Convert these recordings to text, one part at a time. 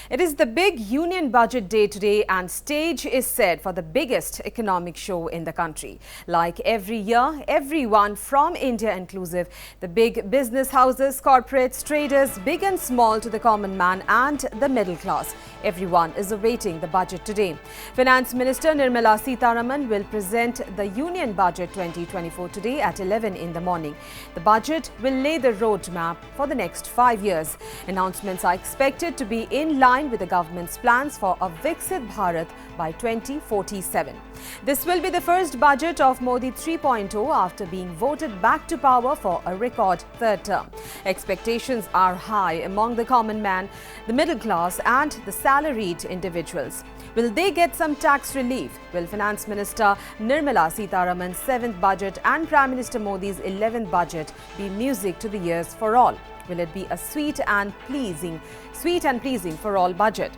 It is the big union budget day today and stage is set for the biggest economic show in the country. Like every year, everyone from India inclusive, the big business houses, corporates, traders, big and small to the common man and the middle class. Everyone is awaiting the budget today. Finance Minister Nirmala Sitharaman will present the Union Budget 2024 today at 11 in the morning. The budget will lay the roadmap for the next 5 years. Announcements are expected to be in line with the government's plans for a Viksit Bharat by 2047. This will be the first budget of Modi 3.0 after being voted back to power for a record third term. Expectations are high among the common man, the middle class and the salaried individuals. Will they get some tax relief? Will Finance Minister Nirmala Sitharaman's 7th budget and Prime Minister Modi's 11th budget be music to the ears for all? Will it be a sweet and pleasing for all budget?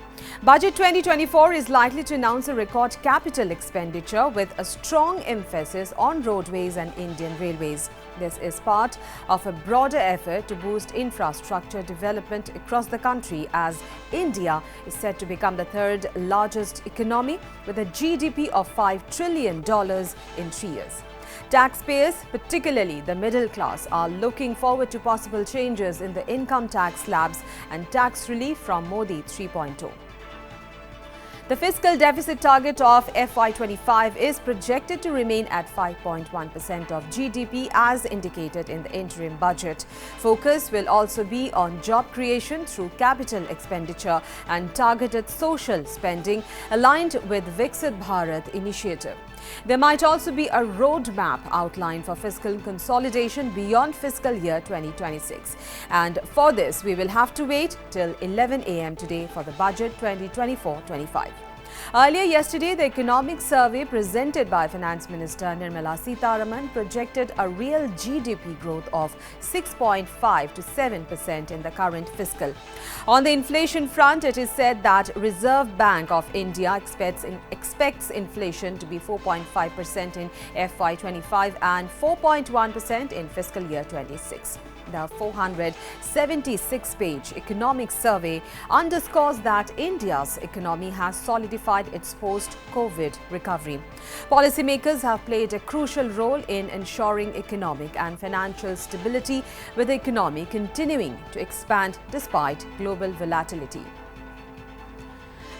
Budget 2024 is likely to announce a record capital expenditure with a strong emphasis on roadways and Indian railways. This is part of a broader effort to boost infrastructure development across the country as India is set to become the third largest economy with a GDP of $5 trillion in 3 years. Taxpayers, particularly the middle class, are looking forward to possible changes in the income tax slabs and tax relief from Modi 3.0. The fiscal deficit target of FY25 is projected to remain at 5.1% of GDP as indicated in the interim budget. Focus will also be on job creation through capital expenditure and targeted social spending aligned with Viksit Bharat initiative. There might also be a roadmap outlined for fiscal consolidation beyond fiscal year 2026. And for this, we will have to wait till 11 a.m. today for the budget 2024-25. Earlier yesterday, the economic survey presented by Finance Minister Nirmala Sitharaman projected a real GDP growth of 6.5 to 7% in the current fiscal. On the inflation front, it is said that Reserve Bank of India expects inflation to be 4.5% in FY25 and 4.1% in fiscal year 26. The 476-page economic survey underscores that India's economy has solidified its post-COVID recovery. Policymakers have played a crucial role in ensuring economic and financial stability, with the economy continuing to expand despite global volatility.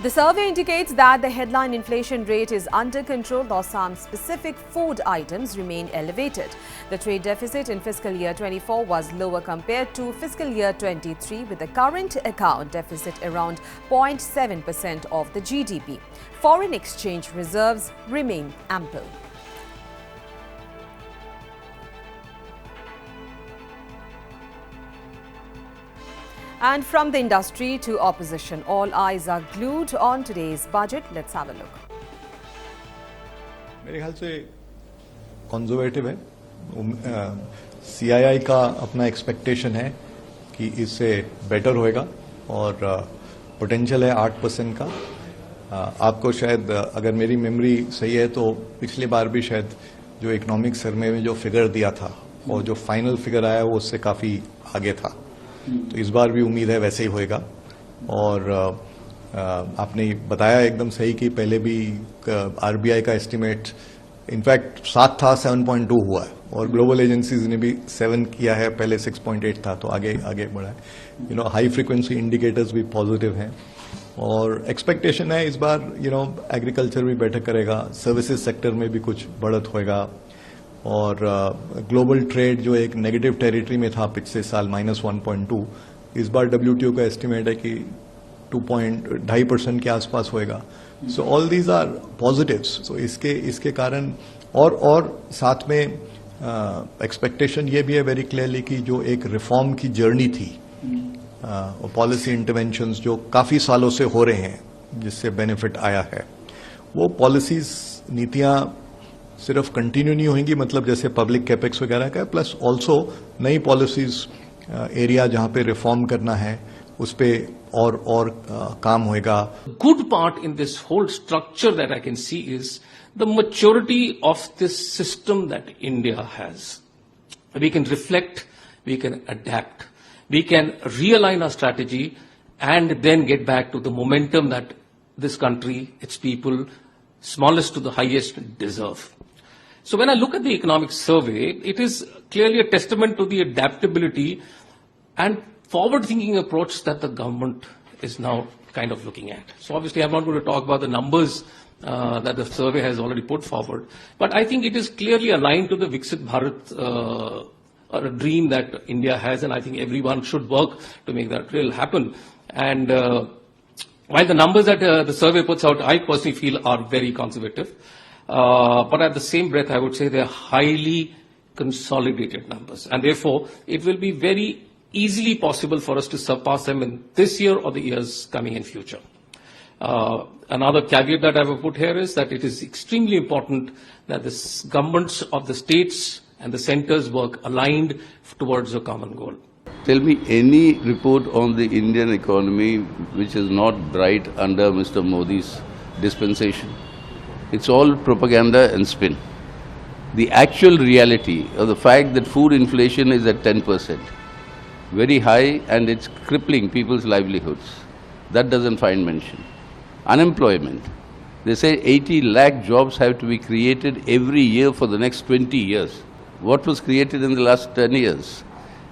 The survey indicates that the headline inflation rate is under control, though some specific food items remain elevated. The trade deficit in fiscal year 24 was lower compared to fiscal year 23, with the current account deficit around 0.7% of the GDP. Foreign exchange reserves remain ample. And from the industry to opposition, all eyes are glued on today's budget. Let's have a look. मेरे ख्याल से conservative है. CII का अपना expectation है कि इससे better होएगा और पोटेंशियल है 8% का. आपको शायद, अगर मेरी मेमोरी सही है, तो पिछली बार भी शायद जो इकोनॉमिक सर्वे में जो फिगर दिया था और जो फाइनल फिगर आया वो उससे काफी आगे था. तो इस बार भी उम्मीद है वैसे ही होएगा. और आपने बताया एकदम सही कि पहले भी आरबीआई का एस्टिमेट इनफैक्ट 7 था, 7.2 हुआ है और ग्लोबल एजेंसीज ने भी 7 किया है. पहले 6.8 था, तो आगे बढ़ा है. हाई फ्रीक्वेंसी इंडिकेटर्स भी पॉजिटिव हैं और एक्सपेक्टेशन है इस बार एग्रीकल्चर भी बेटर करेगा, सर्विसेज सेक्टर में भी कुछ बढ़त होएगा. और ग्लोबल ट्रेड जो एक नेगेटिव टेरिटरी में था पिछले साल -1.2, इस बार WTO का एस्टिमेट है कि 2.2% के आसपास होएगा. So all these are positives. So इसके कारण और साथ में एक्सपेक्टेशन ये भी है वेरी क्लियरली कि जो एक रिफॉर्म की जर्नी थी, पॉलिसी इंटरवेंशंस जो काफी सालों से हो रहे हैं जिससे बेनिफिट आया है, वो पॉलिसीज नीतियां सिर्फ कंटिन्यू नहीं होंगी, मतलब जैसे पब्लिक कैपेक्स वगैरह का, प्लस ऑल्सो नई पॉलिसीज एरिया जहां पे रिफॉर्म करना है उस पे और काम होएगा. Good part in this whole structure that I can see is the maturity of this system that India has. We can reflect, we can adapt, we can realign our strategy and then get back to the momentum that this country, its people, smallest to the highest, deserve. So when I look at the economic survey, it is clearly a testament to the adaptability and forward-thinking approach that the government is now kind of looking at. So obviously I'm not going to talk about the numbers that the survey has already put forward, but I think it is clearly aligned to the Viksit Bharat a dream that India has, and I think everyone should work to make that real happen. And while the numbers that the survey puts out, I personally feel are very conservative, but at the same breath, I would say they are highly consolidated numbers, and therefore it will be very easily possible for us to surpass them in this year or the years coming in future. Another caveat that I will put here is that it is extremely important that the governments of the states and the centers work aligned towards a common goal. Tell me any report on the Indian economy which is not bright under Mr. Modi's dispensation. It's all propaganda and spin. The actual reality of the fact that food inflation is at 10%, very high, and it's crippling people's livelihoods. That doesn't find mention. Unemployment. They say 80 lakh jobs have to be created every year for the next 20 years. What was created in the last 10 years?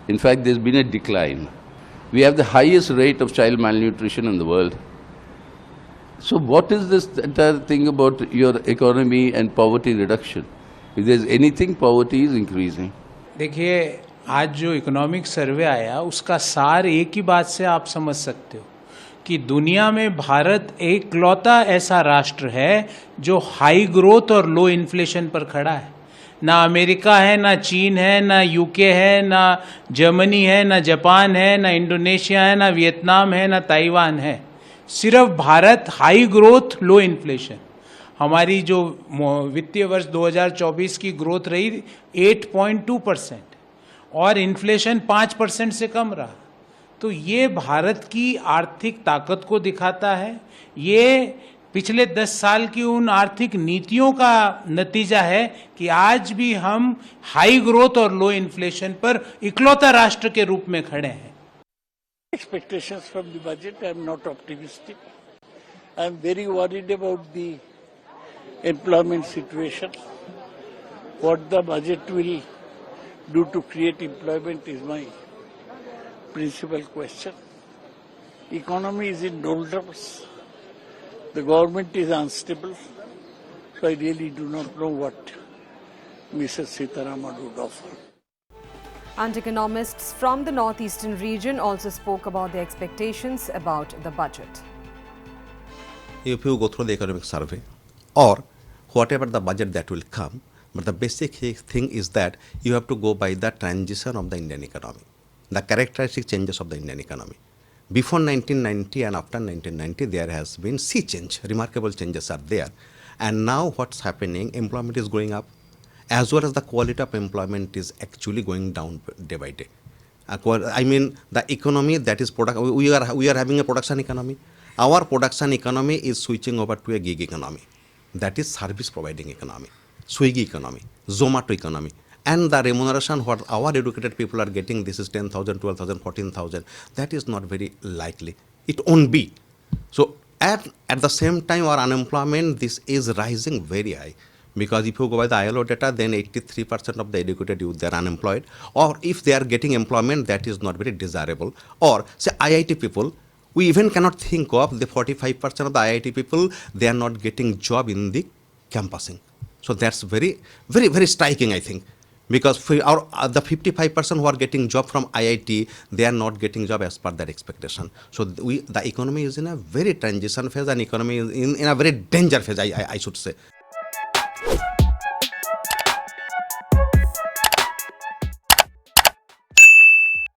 In fact, there's been a decline. We have the highest rate of child malnutrition in the world. So what is this entire thing about your economy and poverty reduction? If there's anything, poverty is increasing. देखिए, आज जो economic survey आया उसका सार एक ही बात से आप समझ सकते हो कि दुनिया में भारत एकलौता ऐसा राष्ट्र है जो हाई ग्रोथ और लो इन्फ्लेशन पर खड़ा है। ना अमेरिका है, ना चीन है, ना यूके है, ना जर्मनी है, ना जापान है, ना इंडोनेशिया है, ना वियतनाम है, ना ताइवान है। सिर्फ भारत हाई ग्रोथ लो इन्फ्लेशन। हमारी जो वित्तीय वर्ष 2024 की ग्रोथ रही 8.2% और इन्फ्लेशन 5% से कम रहा। तो ये भारत की आर्थिक ताकत को दिखाता है। ये पिछले 10 साल की उन आर्थिक नीतियों का नतीजा है कि आज भी हम हाई ग्रोथ और लो इन्फ्लेशन पर इकलौता राष्ट्र के रूप में खड़े हैं। Expectations from the budget, I am not optimistic. I am very worried about the employment situation. What the budget will do to create employment is my principal question. Economy is in doldrums. The government is unstable. So I really do not know what Mrs. Sitaraman would offer. And economists from the northeastern region also spoke about their expectations about the budget. If you go through the economic survey or whatever the budget that will come, but the basic thing is that you have to go by the transition of the Indian economy, the characteristic changes of the Indian economy. Before 1990 and after 1990, there has been sea change, remarkable changes are there. And now what's happening, employment is going up, as well as the quality of employment is actually going down day by day. I mean, the economy that is product, we are having a production economy. Our production economy is switching over to a gig economy. That is service providing economy, Swiggy economy, Zomato economy. And the remuneration what our educated people are getting, this is 10,000, 12,000, 14,000, that is not very likely. It won't be. So at the same time, our unemployment, this is rising very high. Because if you go by the ILO data, then 83% of the educated youth, they are unemployed. Or if they are getting employment, that is not very desirable. Or say IIT people, we even cannot think of the 45% of the IIT people, they are not getting job in the campusing. So that's very, very, very striking, I think. Because for the 55% who are getting job from IIT, they are not getting job as per their expectation. So the economy is in a very transition phase, and economy is in a very danger phase, I should say.